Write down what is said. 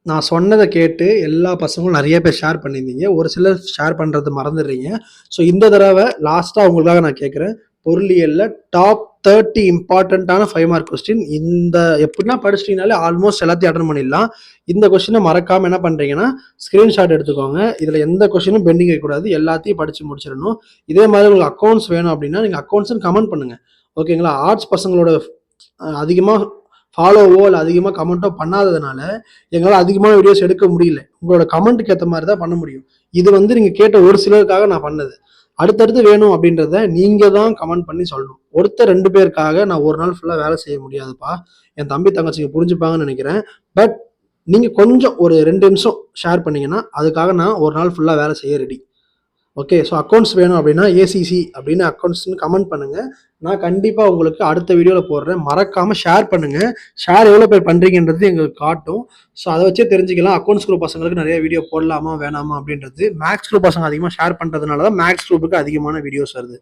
நான் சொன்னதை கேட்டு எல்லா பசங்களும் நிறைய பேர் ஷேர் பண்ணியிருந்தீங்க. ஒரு சிலர் ஷேர் பண்ணுறது மறந்துடுறீங்க. ஸோ இந்த தடவை லாஸ்ட்டாக உங்களுக்காக நான் கேட்குறேன். பொருளியல்ல டாப் 30 இம்பார்ட்டண்ட்டான 5 மார்க் கொஸ்டின். இந்த எப்படின்னா படிச்சிட்டிங்கனாலே ஆல்மோஸ்ட் எல்லாத்தையும் அட்டன் பண்ணிடலாம். இந்த கொஸ்டினை மறக்காமல் என்ன பண்ணுறீங்கன்னா ஸ்க்ரீன்ஷாட் எடுத்துக்கோங்க. இதில் எந்த கொஸ்டினும் பெண்டிங் வைக்கக்கூடாது, எல்லாத்தையும் படித்து முடிச்சிடணும். இதே மாதிரி உங்களுக்கு அக்கௌண்ட்ஸ் வேணும் அப்படின்னா நீங்கள் அக்கௌண்ட்ஸ்னு கமெண்ட் பண்ணுங்கள். ஓகேங்களா? ஆர்ட்ஸ் பசங்களோட அதிகமாக ஃபாலோவோ இல்லை அதிகமாக கமெண்ட்டோ பண்ணாததுனால எங்களால் அதிகமான வீடியோஸ் எடுக்க முடியல. உங்களோட கமெண்ட்டுக்கு ஏற்ற மாதிரி தான் பண்ண முடியும். இது நீங்கள் கேட்ட ஒரு சிலருக்காக நான் பண்ணது. அடுத்தடுத்து வேணும் அப்படின்றத நீங்கள் தான் கமெண்ட் பண்ணி சொல்லணும். ஒருத்தர் 2 பேருக்காக நான் ஒரு நாள் ஃபுல்லாக வேலை செய்ய முடியாதுப்பா. என் தம்பி தங்கச்சிங்க புரிஞ்சுப்பாங்கன்னு நினைக்கிறேன். பட் நீங்கள் கொஞ்சம் ஒரு 2 நிமிஷம் ஷேர் பண்ணீங்கன்னா அதுக்காக நான் ஒரு நாள் ஃபுல்லாக வேலை செய்ய ரெடி. ஓகே. ஸோ அக்கௌண்ட்ஸ் வேணும் அப்படின்னா ஏசிசி அப்படின்னு அக்கௌண்ட்ஸ்னு கமெண்ட் பண்ணுங்கள். நான் கண்டிப்பாக உங்களுக்கு அடுத்த வீடியோவில் போடுறேன். மறக்காமல் ஷேர் பண்ணுங்கள். ஷேர் எவ்வளோ பேர் பண்ணுறீங்கன்றது எங்களுக்கு காட்டும். ஸோ அதை வச்சே தெரிஞ்சுக்கலாம் அக்கௌண்ட்ஸ் குரூப் பசங்களுக்கு நிறைய வீடியோ போடலாமா வேணாமா அப்படின்றது. மேக்ஸ் குரூப் பசங்க அதிகமாக ஷேர் பண்ணுறதுனால தான் மேக்ஸ் குரூப்புக்கு அதிகமான வீடியோஸ் வருது.